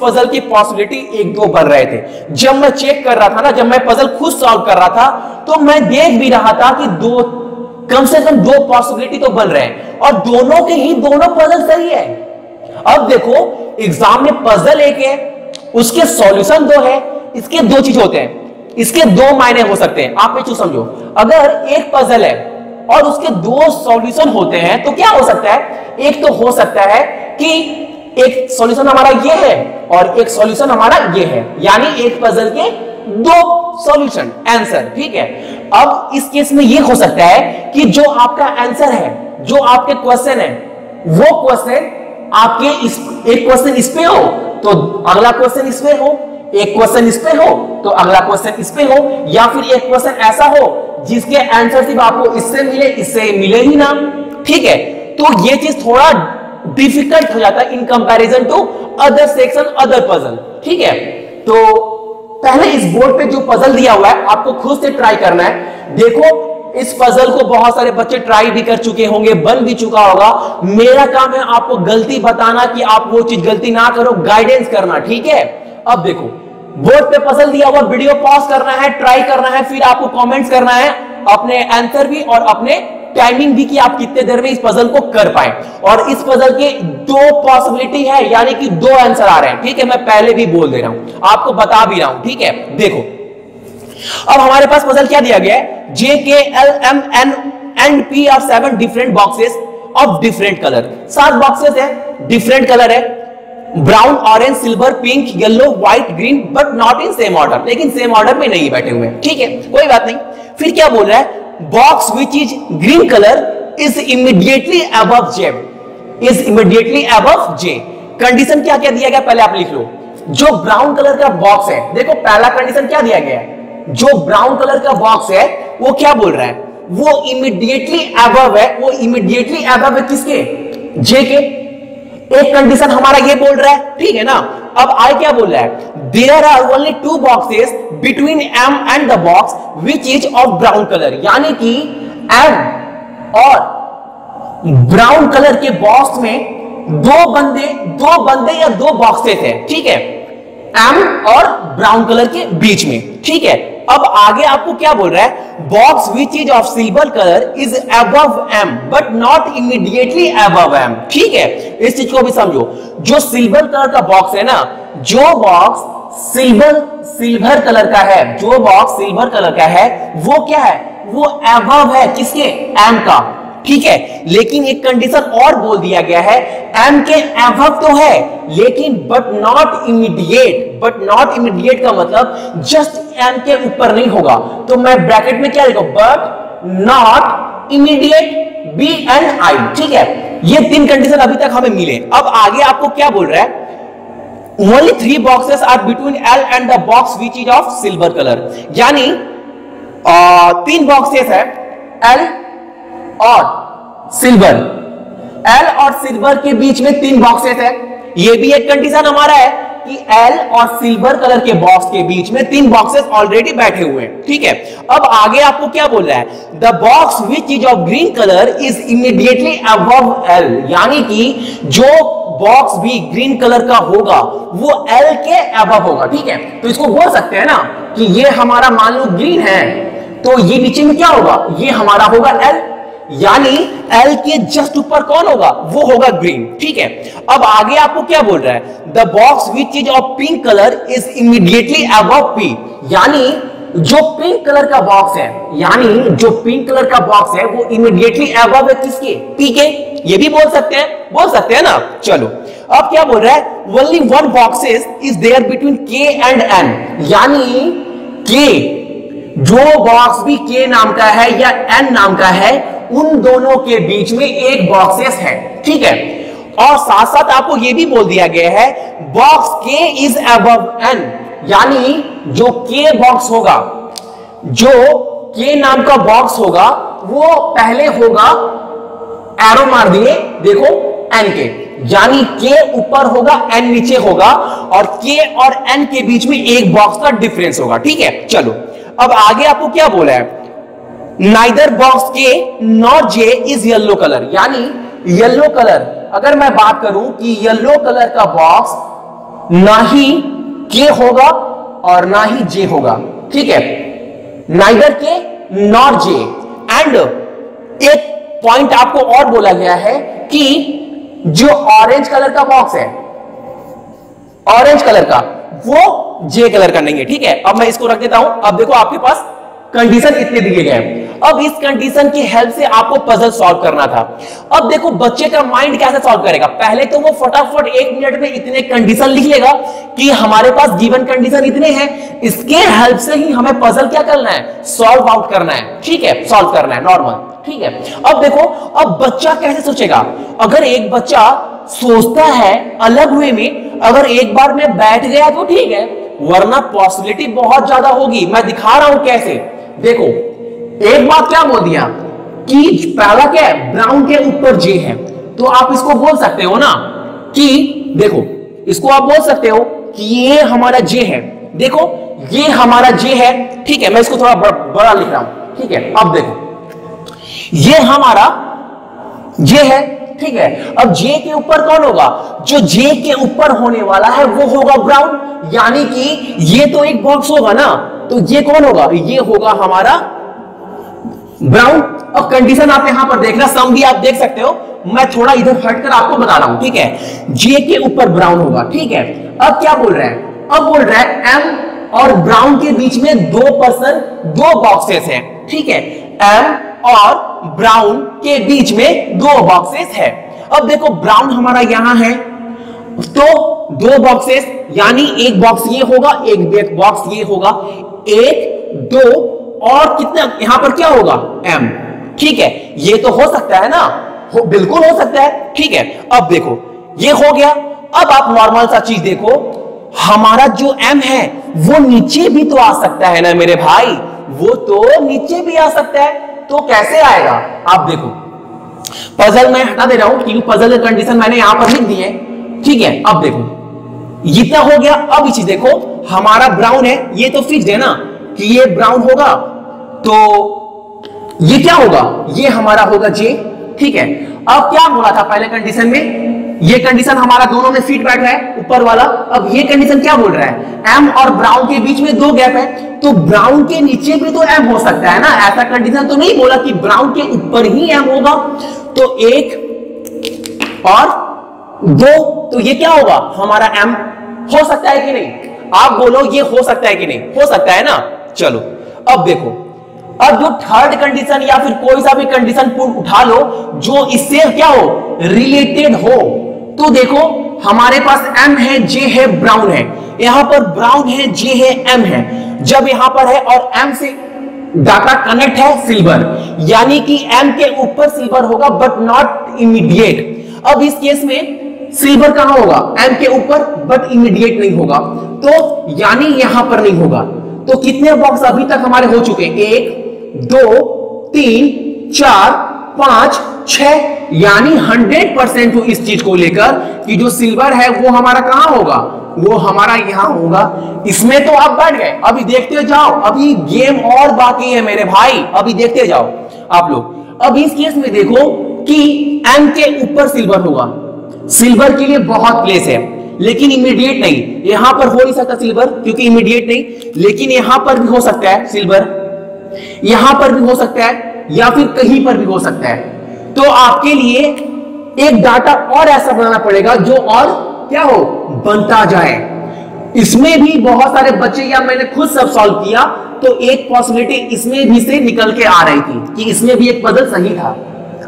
Puzzle की possibility एक दो बन रहे थे। जब मैं चेक कर रहा था ना, जब मैं पजल खुद सॉल्व कर रहा था, तो मैं देख भी रहा था कि कम से कम दो पॉसिबिलिटी तो बन रहे हैं और दोनों के ही दोनों पजल सही है। अब देखो एग्जाम में पजल एक है, उसके सॉल्यूशन दो है, इसके दो चीज होते हैं, इसके दो मायने हो सकते हैं। आप चीज समझो, अगर एक पजल है और उसके दो सॉल्यूशन होते हैं तो क्या हो सकता है? एक तो हो सकता है कि एक सॉल्यूशन हमारा ये है और एक सॉल्यूशन हमारा ये है, यानी एक पजल के दो सॉल्यूशन आंसर। ठीक है, अब इस केस में ये हो सकता है कि जो आपका आंसर है, जो आपके क्वेश्चन है, वो क्वेश्चन आपके एक क्वेश्चन इस पे हो तो अगला क्वेश्चन इस पे हो, एक क्वेश्चन इस पे हो तो अगला क्वेश्चन इस पे हो, या फिर एक क्वेश्चन ऐसा हो जिसके आंसर सिर्फ आपको इससे मिले, इससे मिले ही ना। ठीक है, तो ये चीज थोड़ा डिफिकल्ट हो जाता है in comparison to other section, other puzzle. ठीक है, तो पहले इस बोर्ड पे जो पजल दिया हुआ है आपको खुद से ट्राई करना है। देखो इस पजल को बहुत सारे बच्चे ट्राई भी कर चुके होंगे, बन भी चुका होगा। मेरा काम है आपको गलती बताना कि आप वो चीज गलती ना करो, गाइडेंस करना। ठीक है, अब देखो बोर्ड पे पजल दिया हुआ, वीडियो पॉज करना है, ट्राई करना है, फिर आपको कमेंट्स करना है अपने आंसर भी और अपने टाइमिंग भी कि आप कितने देर में इस पजल को कर पाए। और इस पजल के दो पॉसिबिलिटी है, यानी कि दो आंसर आ रहे हैं। ठीक है, मैं पहले भी बोल दे रहा हूं, आपको बता भी रहा हूं। ठीक है, देखो अब हमारे पास पजल क्या दिया गया है? J, K, L, M, N and P are 7 different boxes of different color। 7 boxes है, डिफरेंट कलर है, brown, orange, silver, pink, yellow, white, green, but not in same order, लेकिन सेम ऑर्डर में नहीं बैठे हुए हैं। ठीक है, कोई बात नहीं। फिर क्या बोल रहा है? Box which is green colour is immediately above J, is immediately above J। Condition क्या क्या दिया गया पहले आप लिख लो। जो ब्राउन कलर का बॉक्स है, देखो पहला कंडीशन क्या दिया गया है? जो ब्राउन कलर का बॉक्स है वो क्या बोल रहा है? वो इमीडिएटली अबव है, वो इमीडिएटली अबव है किसके? J के। एक कंडीशन हमारा ये बोल रहा है, ठीक है ना। अब I क्या बोल रहा है? There are only 2 boxes between M and the box which is of brown colour, यानी कि M और ब्राउन कलर के बॉक्स में दो बंदे या दो बॉक्सेस है। ठीक है, M और ब्राउन कलर के बीच में। ठीक है, अब आगे आपको क्या बोल रहा है? Box which is of silver colour is above M but not immediately above M। ठीक है, इस चीज को भी समझो। जो सिल्वर कलर का बॉक्स है ना, जो बॉक्स सिल्वर कलर का है, जो बॉक्स सिल्वर कलर का है वो क्या है? वो अबव है किसके? M का। ठीक है, लेकिन एक कंडीशन और बोल दिया गया है, M के अबव तो है लेकिन but not immediate. But not immediate का मतलब जस्ट M के ऊपर नहीं होगा, तो मैं ब्रैकेट में क्या लिखूं? But not immediate B and I। ठीक है, ये 3 कंडीशन अभी तक हमें मिले। अब आगे आपको क्या बोल रहा है? Only 3 boxes are between L and the box which is of silver colour, यानी 3 बॉक्सेस है L और सिल्वर, L और सिल्वर के बीच में 3 बॉक्सेस है। ये भी एक कंडीशन हमारा है कि L और सिल्वर कलर के बॉक्स के बीच में 3 बॉक्सेस ऑलरेडी बैठे हुए हैं। ठीक है, अब आगे आपको क्या बोल रहा है? The box which is of green colour is immediately above L, यानी कि जो बॉक्स भी ग्रीन कलर का होगा वो L के अबव होगा। ठीक है, तो इसको बोल सकते हैं ना कि ये हमारा मान लो ग्रीन है, तो ये नीचे में क्या होगा? ये हमारा होगा L, यानी L के जस्ट ऊपर कौन होगा? वो होगा ग्रीन। ठीक है, अब आगे आपको क्या बोल रहा है? The box which is of pink colour is immediately above P, यानी जो पिंक कलर का बॉक्स है, यानी जो पिंक कलर का बॉक्स है वो इमीडिएटली अबव है किसके? P के। ये भी बोल सकते हैं ना। चलो अब क्या बोल रहा है? Only 1 boxes is there between K and N, यानी K, जो बॉक्स भी K नाम का है या N नाम का है, उन दोनों के बीच में एक बॉक्सेस है। ठीक है, और साथ साथ आपको यह भी बोल दिया गया है box K is above N, यानी जो K बॉक्स होगा, जो K नाम का बॉक्स होगा वो पहले होगा, एरो मार दिए देखो N के, यानी K ऊपर होगा N नीचे होगा और K और N के बीच में एक बॉक्स का डिफरेंस होगा। ठीक है, चलो अब आगे आपको क्या बोला है? Neither box K not J is yellow colour, यानी येलो कलर, अगर मैं बात करूं कि येलो कलर का बॉक्स ना ही के होगा और ना ही जे होगा, ठीक है, नाइदर के नॉट जे। एंड एक पॉइंट आपको और बोला गया है कि जो ऑरेंज कलर का बॉक्स है, ऑरेंज कलर का, वो जे कलर का नहीं है, ठीक है। अब मैं इसको रख देता हूं। अब देखो आपके पास कंडीशन इतने दिए गए हैं। अब इस कंडीशन की हेल्प से आपको पजल सॉल्व करना था। अब देखो बच्चे का माइंड कैसे सॉल्व करेगा। पहले तो वो फटाफट 1 मिनट में इतने कंडीशन लिख लेगा कि हमारे पास गिवन कंडीशन इतने हैं, इसके हेल्प से ही हमें पजल क्या करना है, सॉल्व आउट करना है, ठीक है, सॉल्व करना है नॉर्मल, ठीक है। अब देखो अब बच्चा कैसे सोचेगा। अगर एक बच्चा सोचता है अलग वे में, अगर एक बार में बैठ गया तो ठीक है, वरना पॉसिबिलिटी बहुत ज्यादा होगी। मैं दिखा रहा हूं कैसे। देखो एक बात क्या बोल दिया कि पहला क्या है, ब्राउन के ऊपर जे है, तो आप इसको बोल सकते हो ना कि देखो इसको आप बोल सकते हो कि ये हमारा जे है। देखो ये हमारा जे है, ठीक है, मैं इसको थोड़ा बड़ा लिख रहा हूं, ठीक है। अब देखो ये हमारा जे है, ठीक है। अब जे के ऊपर कौन होगा, जो जे के ऊपर होने वाला है वो होगा ब्राउन, यानी कि ये तो एक बॉक्स होगा ना, तो ये कौन होगा, ये होगा हमारा ब्राउन। अब कंडीशन आप यहां पर देखना, सम भी आप देख सकते हो, मैं थोड़ा इधर हटकर आपको बता रहा हूं, ठीक है। जे के ऊपर ब्राउन होगा, ठीक है। अब क्या बोल रहा है, अब बोल रहा है एम और ब्राउन के बीच में दो बॉक्सेस हैं, ठीक है। एम और ब्राउन के बीच में दो बॉक्सेस है। अब देखो ब्राउन हमारा यहां है, तो दो बॉक्सेस यानी एक बॉक्स ये होगा, एक बॉक्स ये होगा, एक दो और कितना यहां पर क्या होगा, एम, ठीक है। ये तो हो सकता है ना, बिल्कुल हो सकता है, ठीक है। अब देखो ये हो गया। अब आप नॉर्मल सा चीज देखो, हमारा जो एम है वो नीचे भी तो आ सकता है ना मेरे भाई, वो तो नीचे भी आ सकता है, तो कैसे आएगा। आप देखो पजल मैं हटा दे रहा हूं क्योंकि पजल की कंडीशन मैंने यहां पर लिख दी है, ठीक है। अब देखो इतना हो गया। अब ये चीज देखो, हमारा ब्राउन है, ये तो फिक्स्ड है ना कि ये ब्राउन होगा, तो ये क्या होगा, ये हमारा होगा जे, ठीक है। अब क्या बोला था पहले कंडीशन में, ये कंडीशन हमारा दोनों में फिट बैठ रहा है ऊपर वाला। अब ये कंडीशन क्या बोल रहा है, एम और ब्राउन के बीच में दो गैप है, तो ब्राउन के नीचे भी तो एम हो सकता है ना। ऐसा कंडीशन तो नहीं बोला कि ब्राउन के ऊपर ही एम होगा, तो एक और दो, तो ये क्या होगा हमारा एम। हो सकता है कि नहीं, आप बोलो ये हो सकता है कि नहीं, हो सकता है ना। चलो अब देखो, अब जो थर्ड कंडीशन या फिर कोई सा भी कंडीशन उठा लो जो इससे क्या हो, रिलेटेड हो, तो देखो हमारे पास एम है, जे है, ब्राउन है, यहां पर ब्राउन है, जे है, एम है। जब यहां पर है और एम से डाटा कनेक्ट है सिल्वर, यानी कि एम के ऊपर सिल्वर होगा बट नॉट इमीडिएट। अब इस केस में सिल्वर कहां होगा, एम के ऊपर, बट इमीडिएट नहीं होगा, तो यानी यहां पर नहीं होगा। तो कितने बॉक्स अभी तक हमारे हो चुके हैं, 1 2 3 4 5 6, यानी 100% तो इस चीज को लेकर कि जो सिल्वर है वो हमारा कहां होगा, वो हमारा यहां होगा। इसमें तो आप बैठ गए, अभी देखते जाओ, अभी गेम और बाकी है मेरे भाई, अभी देखते जाओ आप लोग। अब इस केस में देखो कि एम के ऊपर सिल्वर होगा, सिल्वर के लिए बहुत प्लेस है, लेकिन इमीडिएट नहीं, यहां पर हो नहीं सकता सिल्वर क्योंकि इमीडिएट नहीं, लेकिन यहां पर भी हो सकता है सिल्वर, यहां पर भी हो सकता है, या फिर कहीं पर भी हो सकता है। तो आपके लिए एक डाटा और ऐसा बनाना पड़ेगा जो और क्या हो, बनता जाए। इसमें भी बहुत सारे बच्चे, या मैंने खुद सब सॉल्व किया, तो एक पॉसिबिलिटी इसमें भी से निकल के आ रही थी कि इसमें भी एक पजल सही था।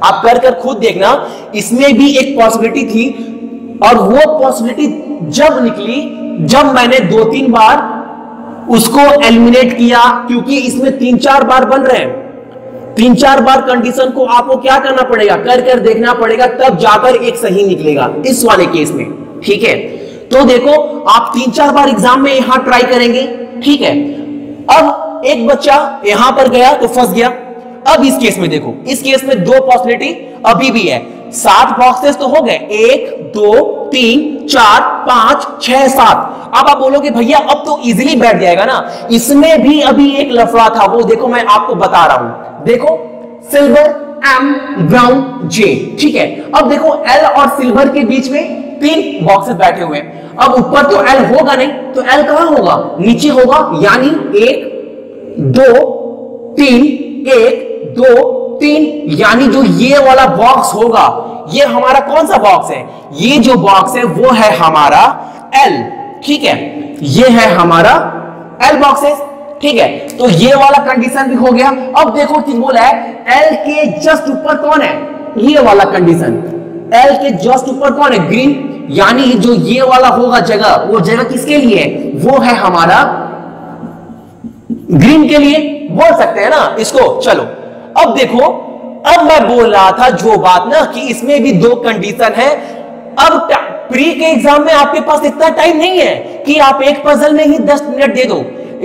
आप कर खुद देखना, इसमें भी एक पॉसिबिलिटी थी, और वो पॉसिबिलिटी जब निकली जब मैंने 2-3 बार उसको एलिमिनेट किया, क्योंकि इसमें 3-4 बार बन रहे हैं, 3-4 बार कंडीशन को आपको क्या करना पड़ेगा, कर देखना पड़ेगा, तब जाकर एक सही निकलेगा इस वाले केस में, ठीक है। तो देखो आप 3-4 बार एग्जाम में यहां ट्राई करेंगे, ठीक है। अब एक बच्चा यहां पर गया तो फंस गया। अब इस केस में देखो, इस केस में दो पॉसिबिलिटी अभी भी है, 7 बॉक्सेस तो हो गए, 1 2 3 4 5 6 7। अब आप बोलोगे भैया अब तो इजीली बैठ जाएगा ना, इसमें भी अभी एक लफड़ा था, वो देखो मैं आपको बता रहा हूं। देखो सिल्वर, एम, ब्राउन, जे, ठीक है। अब देखो एल और सिल्वर के बीच में 3 बॉक्सेस बैठे हुए हैं। अब ऊपर तो एल होगा नहीं, तो एल कहां होगा, नीचे होगा, यानी 1 2 3 1 2 3, यानी जो ये वाला बॉक्स होगा ये हमारा कौन सा बॉक्स है, ये जो बॉक्स है वो है हमारा एल, ठीक है, ये है हमारा एल बॉक्स है, ठीक है। तो ये वाला कंडीशन भी हो गया। अब देखो कि बोला है एल के जस्ट ऊपर कौन है, ये वाला कंडीशन, एल के जस्ट ऊपर कौन है, ग्रीन, यानी जो ये वाला होगा जगह, वो जगह किसके लिए है, वो है हमारा ग्रीन के लिए, बोल सकते हैं ना इसको। चलो अब देखो, अब मैं बोल रहा था जो बात ना कि इसमें भी 2 कंडीशन है। अब प्री के एग्जाम में आपके पास इतना टाइम नहीं है कि आप एक पजल में ही 10 मिनट दे दो।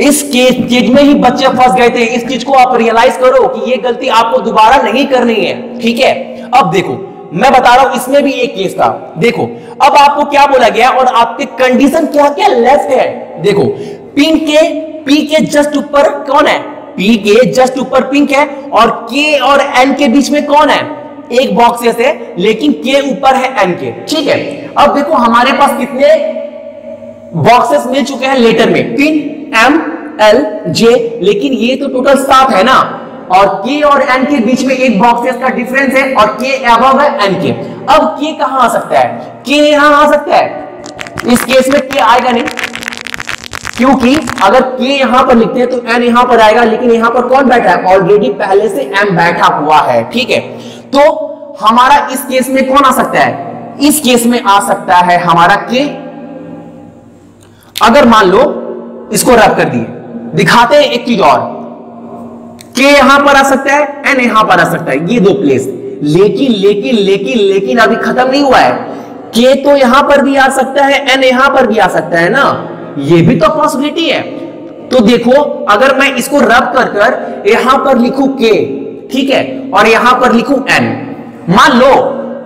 इस चीज में ही बच्चे फंस गए थे, इस चीज को आप रियलाइज करो कि ये गलती आपको दोबारा नहीं करनी है, ठीक है। अब देखो मैं बता रहा हूं, इसमें भी एक केस था, देखो अब आपको क्या बोला गया और आपके कंडीशन क्या क्या लेफ्ट है। देखो पिंक के पी के जस्ट ऊपर कौन है, पी के जस्ट ऊपर पिंक है, और के और एन के बीच में कौन है, एक बॉक्सेस है, लेकिन के ऊपर है एन के, ठीक है। अब देखो हमारे पास कितने बॉक्सेस मिल चुके हैं लेटर में, 3 एम एल जे, लेकिन ये तो टोटल 7 है ना, और के और एन के बीच में एक बॉक्सेस का डिफरेंस है, और के अबव है एन के। अब के कहां आ सकता है, के यहां आ सकता है, इस केस में के आएगा नहीं, क्योंकि अगर के यहां पर लिखते हैं तो एन यहां पर आएगा, लेकिन यहां पर कौन बैठा है, ऑलरेडी पहले से एम बैठा हुआ है, ठीक है। तो हमारा इस केस में कौन आ सकता है, इस केस में आ सकता है हमारा के। अगर मान लो इसको रब कर दिए, दिखाते हैं एक चीज और, के यहां पर आ सकता है, एन यहां पर आ सकता है, ये 2 प्लेस, लेकिन लेकिन लेकिन लेकिन अभी खत्म नहीं हुआ है, के तो यहां पर भी आ सकता है, एन यहां पर भी आ सकता है ना, ये भी तो पॉसिबिलिटी है। तो देखो अगर मैं इसको रब कर कर यहां पर लिखूं के, ठीक है, और यहां पर लिखूं एन, मान लो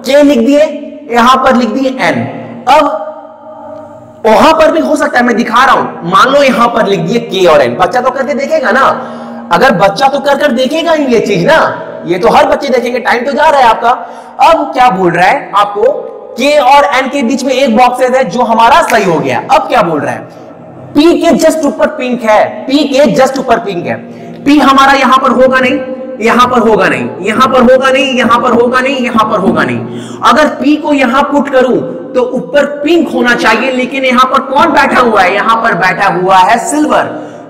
के लिख दिए, यहां पर लिख दिए एन, अब वहां पर भी हो सकता है, मैं दिखा रहा हूं, मान लो यहां पर लिख दिए के और एन, बच्चा तो करके देखेगा ना, अगर बच्चा तो कर कर देखेगा ही ये चीज ना, ये तो हर बच्चे देखेंगे, टाइम तो जा रहा है आपका। अब क्या बोल रहा है आपको, के और एन के बीच में एक बॉक्सेस है जो हमारा सही हो गया। अब क्या बोल रहा है, पी के जस्ट ऊपर पिंक है, पी के जस्ट ऊपर पिंक है, पी हमारा यहां पर होगा नहीं, यहां पर होगा नहीं, यहां पर होगा नहीं, यहां पर होगा नहीं, यहां पर होगा नहीं। अगर पी को यहां पुट करूं तो ऊपर पिंक होना चाहिए, लेकिन यहां पर कौन बैठा हुआ है, यहां पर बैठा हुआ है सिल्वर,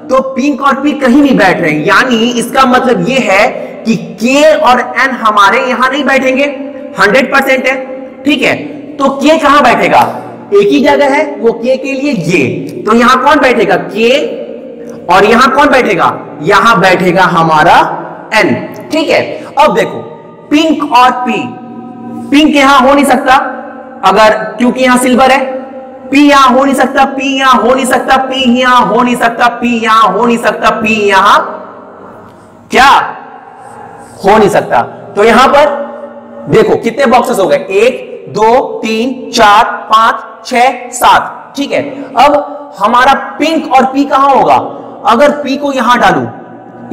तो पिंक और पी कहीं नहीं बैठ रहे, यानी इसका मतलब यह है कि के और एन हमारे यहां नहीं बैठेंगे, 100% है, ठीक है। तो के कहां बैठेगा, एक ही जगह है, वो के लिए ये, तो यहां कौन बैठेगा, के, और यहां कौन बैठेगा, यहां बैठेगा हमारा एन, ठीक है। अब देखो पिंक और पी, पिंक यहां हो नहीं सकता अगर, क्योंकि यहां सिल्वर है, पी यहां हो नहीं सकता, पी यहां हो नहीं सकता, पी यहां हो नहीं सकता, पी यहां हो नहीं सकता, पी यहां क्या हो नहीं सकता। तो यहां पर देखो कितने बॉक्सेस हो गए, 1 2 3 4 5 6 7, ठीक है। अब हमारा पिंक और पी कहां होगा, अगर पी को यहां डालूं,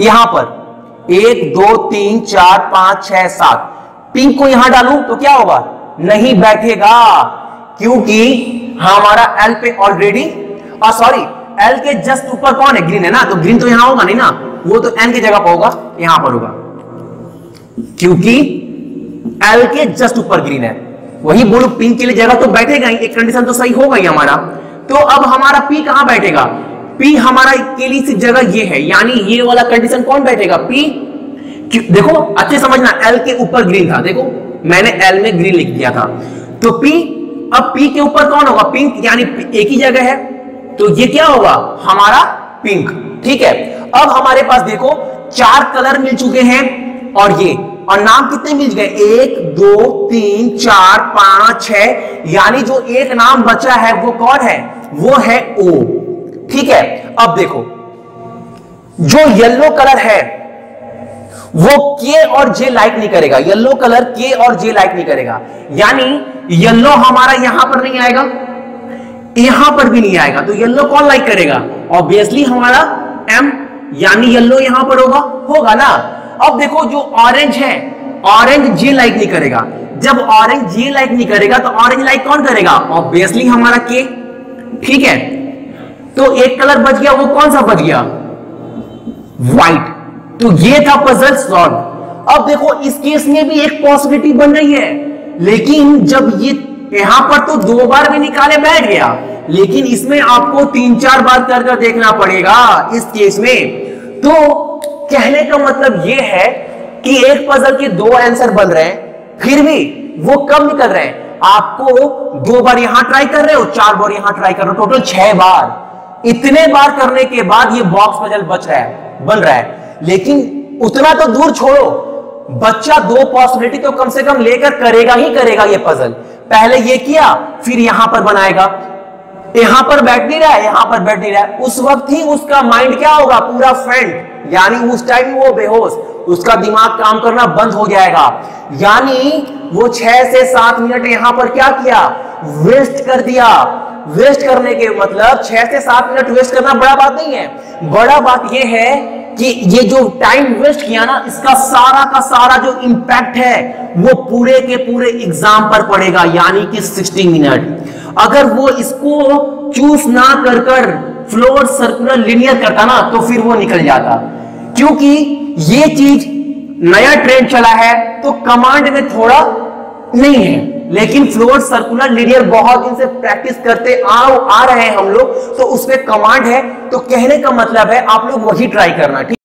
यहां पर 1 2 3 4 5 6 7, पिंक को यहां डालूं तो क्या होगा, नहीं बैठेगा, क्योंकि हमारा एल पे ऑलरेडी, सॉरी एल के जस्ट ऊपर कौन है, ग्रीन है ना, तो ग्रीन तो यहां होगा नहीं ना, वो तो एन की जगह पर होगा, यहां पर होगा, क्योंकि एल के जस्ट ऊपर ग्रीन है। वही बोलो पिंक के लिए जगह तो बैठेगा ही, एक कंडीशन तो सही होगा ही हमारा। तो अब हमारा पी कहां बैठेगा, पी हमारा के लिए सिर्फ जगह ये है, यानी ये वाला कंडीशन कौन बैठेगा, पी। देखो अच्छे समझना, एल के ऊपर ग्रीन था, देखो मैंने एल में ग्रीन लिख दिया था, तो पी, अब पी के ऊपर कौन होगा, पिंक, यानी एक ही जगह है, तो ये क्या होगा हमारा पिंक, ठीक है। अब हमारे पास देखो 4 कलर मिल चुके हैं, और ये, और नाम कितने मिल गए, 1 2 3 4 5 6, यानी जो एक नाम बचा है वो कौन है, वो है ओ, ठीक है। अब देखो जो येलो कलर है वो के और जे लाइक नहीं करेगा, येलो कलर के और जे लाइक नहीं करेगा, यानी येलो हमारा यहां पर नहीं आएगा, यहां पर भी नहीं आएगा, तो येलो कौन लाइक करेगा, ऑब्वियसली हमारा एम, यानी येलो यहां पर होगा ना। अब देखो जो ऑरेंज है, ऑरेंज जे लाइक नहीं करेगा, जब ऑरेंज जे लाइक नहीं करेगा तो ऑरेंज लाइक कौन करेगा, ऑब्वियसली हमारा के, ठीक है, तो एक कलर बच गया, वो कौन सा बच गया? व्हाइट। तो ये था पजल सॉल्व। अब देखो इस केस में भी एक पॉसिबिलिटी बन रही है, लेकिन जब ये यहां पर तो 2 बार भी निकाले बैठ गया, लेकिन इसमें आपको 3-4 बार कर देखना पड़ेगा इस केस में। तो कहने का मतलब यह है कि एक पजल के 2 आंसर बन रहे हैं, फिर भी वो कब निकल रहे हैं? आपको 2 बार यहां ट्राई कर रहे हो, 4 बार यहां ट्राई कर रहे हो, टोटल 6 बार। इतने बार करने के बाद ये बॉक्स पजल बन रहा है। लेकिन उतना तो दूर छोड़ो, बच्चा 2 पॉसिबिलिटी तो कम से कम लेकर करेगा ही करेगा ये पजल। पहले ये किया, फिर यहां पर बनाएगा, यहां पर बैठ नहीं रहा है, यहां पर बैठ नहीं रहा है, उस वक्त ही उसका माइंड क्या होगा? पूरा फेंट, यानी उस टाइम वो बेहोश, उसका दिमाग काम करना बंद हो जाएगा। यानी वो 6 से 7 मिनट यहां पर क्या किया? वेस्ट कर दिया। वेस्ट करने के मतलब 6 से 7 मिनट वेस्ट करना बड़ा बात नहीं है। बड़ा बात यह है कि ये जो टाइम वेस्ट किया ना, इसका सारा का सारा जो इंपैक्ट है वो पूरे के पूरे एग्जाम पर पड़ेगा, यानी कि 60 मिनट। अगर वो इसको चूज ना कर फ्लोर सर्कुलर लिनियर करता ना, तो फिर वो निकल जाता। क्योंकि ये चीज नया ट्रेंड चला है, तो कमांड में थोड़ा नहीं है, लेकिन फ्लोर सर्कुलर लिनियर बहुत दिन से प्रैक्टिस करते आ रहे हैं हम लोग, तो उसमें कमांड है। तो कहने का मतलब है आप लोग वही ट्राई करना, ठीक।